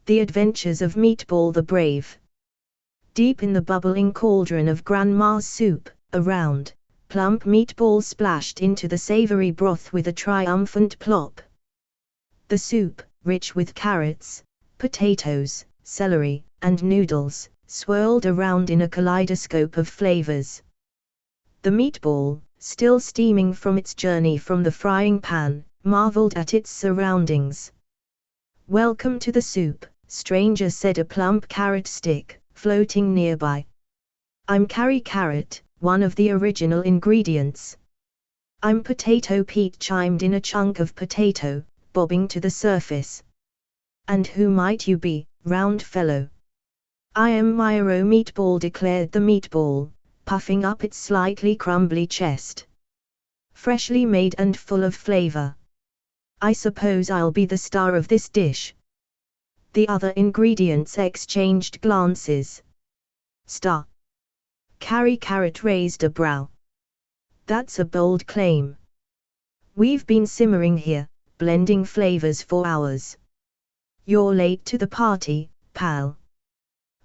The Adventures of Meatball the Brave. Deep in the bubbling cauldron of Grandma's soup, a round, plump meatball splashed into the savory broth with a triumphant plop. The soup, rich with carrots, potatoes, celery, and noodles, swirled around in a kaleidoscope of flavors. The meatball, still steaming from its journey from the frying pan, marveled at its surroundings. "Welcome to the soup," stranger said, a plump carrot stick, floating nearby. "I'm carrot, one of the original ingredients." "I'm Potato Pete," chimed in a chunk of potato, bobbing to the surface. "And who might you be, round fellow?" "I am Myro," Meatball declared the meatball, puffing up its slightly crumbly chest. "Freshly made and full of flavor. I suppose I'll be the star of this dish." The other ingredients exchanged glances. "Star?" Carrot raised a brow. "That's a bold claim. We've been simmering here, blending flavors for hours." "You're late to the party, pal."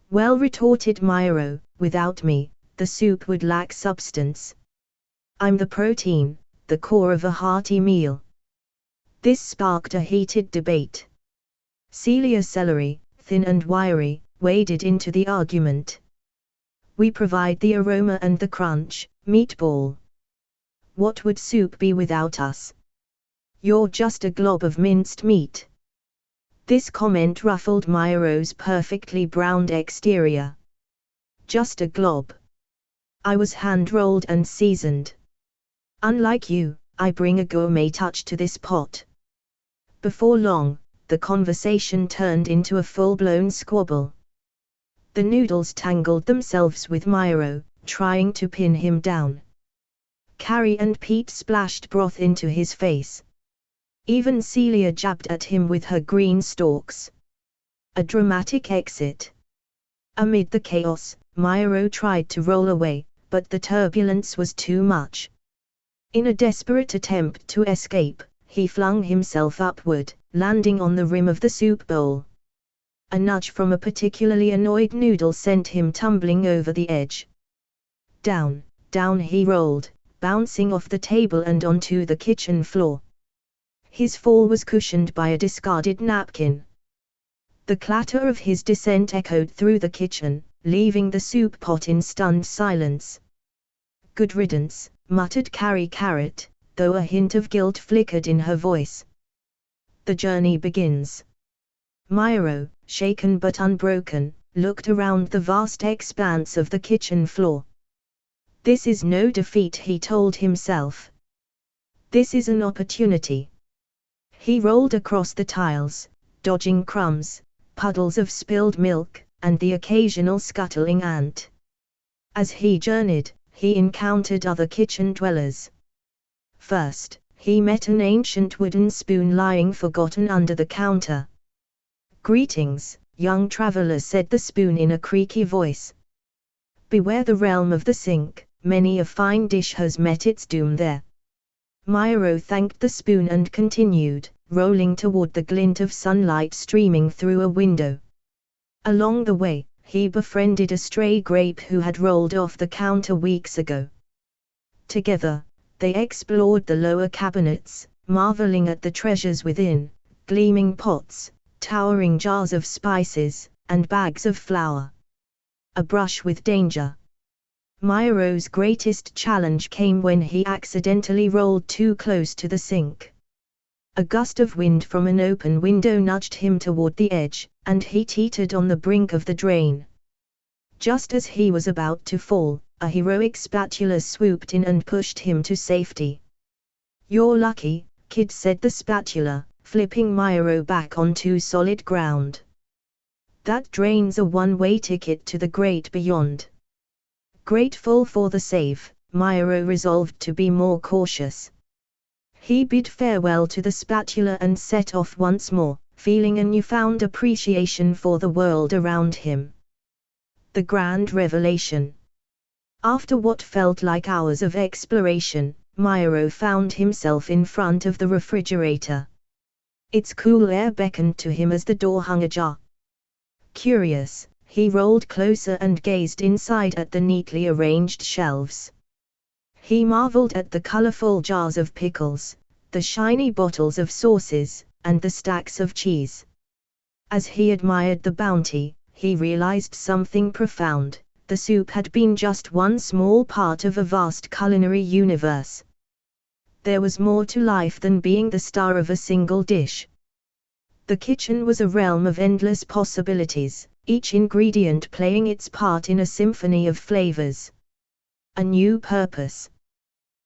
"Well," retorted Myro, "without me, the soup would lack substance. I'm the protein, the core of a hearty meal." This sparked a heated debate. Celia Celery, thin and wiry, waded into the argument. "We provide the aroma and the crunch, Meatball. What would soup be without us? You're just a glob of minced meat." This comment ruffled Myro's perfectly browned exterior. "Just a glob. I was hand-rolled and seasoned. Unlike you, I bring a gourmet touch to this pot." Before long, the conversation turned into a full-blown squabble. The noodles tangled themselves with Myro, trying to pin him down. Carrie and Pete splashed broth into his face. Even Celia jabbed at him with her green stalks. A dramatic exit. Amid the chaos, Myro tried to roll away, but the turbulence was too much. In a desperate attempt to escape, he flung himself upward, landing on the rim of the soup bowl. A nudge from a particularly annoyed noodle sent him tumbling over the edge. Down he rolled, bouncing off the table and onto the kitchen floor. His fall was cushioned by a discarded napkin. The clatter of his descent echoed through the kitchen, leaving the soup pot in stunned silence. "Good riddance," muttered Carrot, though a hint of guilt flickered in her voice. The journey begins. Myro, shaken but unbroken, looked around the vast expanse of the kitchen floor. This is no defeat, he told himself. This is an opportunity. He rolled across the tiles, dodging crumbs, puddles of spilled milk, and the occasional scuttling ant. As he journeyed, he encountered other kitchen dwellers. First, he met an ancient wooden spoon lying forgotten under the counter. "Greetings, young traveler," said the spoon in a creaky voice. "Beware the realm of the sink, many a fine dish has met its doom there." Myro thanked the spoon and continued, rolling toward the glint of sunlight streaming through a window. Along the way, he befriended a stray grape who had rolled off the counter weeks ago. Together, they explored the lower cabinets, marveling at the treasures within, gleaming pots, towering jars of spices, and bags of flour. A brush with danger. Myro's greatest challenge came when he accidentally rolled too close to the sink. A gust of wind from an open window nudged him toward the edge, and he teetered on the brink of the drain. Just as he was about to fall, a heroic spatula swooped in and pushed him to safety. "You're lucky, kid," said the spatula, flipping Myro back onto solid ground. "That drain's a one-way ticket to the great beyond." Grateful for the save, Myro resolved to be more cautious. He bid farewell to the spatula and set off once more, feeling a newfound appreciation for the world around him. The grand revelation. After what felt like hours of exploration, Myro found himself in front of the refrigerator. Its cool air beckoned to him as the door hung ajar. Curious, he rolled closer and gazed inside at the neatly arranged shelves. He marveled at the colorful jars of pickles, the shiny bottles of sauces, and the stacks of cheese. As he admired the bounty, he realized something profound: the soup had been just one small part of a vast culinary universe. There was more to life than being the star of a single dish. The kitchen was a realm of endless possibilities, each ingredient playing its part in a symphony of flavors. A new purpose.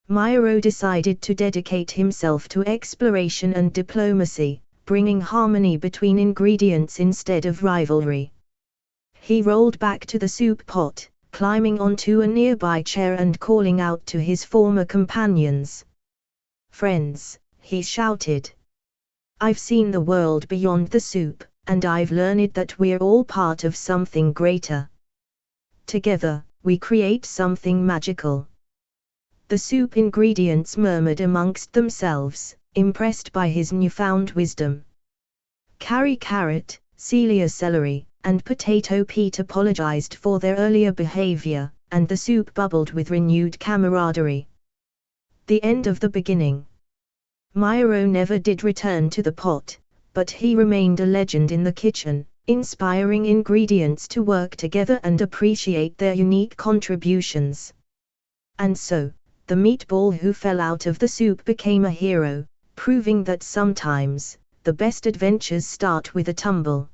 Myro decided to dedicate himself to exploration and diplomacy, bringing harmony between ingredients instead of rivalry. He rolled back to the soup pot, climbing onto a nearby chair and calling out to his former companions. "Friends," he shouted. "I've seen the world beyond the soup, and I've learned that we're all part of something greater. Together, we create something magical." The soup ingredients murmured amongst themselves, impressed by his newfound wisdom. Carrie Carrot, Celia Celery, and Potato Pete apologized for their earlier behavior, and the soup bubbled with renewed camaraderie. The end of the beginning. Myro never did return to the pot, but he remained a legend in the kitchen, inspiring ingredients to work together and appreciate their unique contributions. And so, the meatball who fell out of the soup became a hero, proving that sometimes, the best adventures start with a tumble.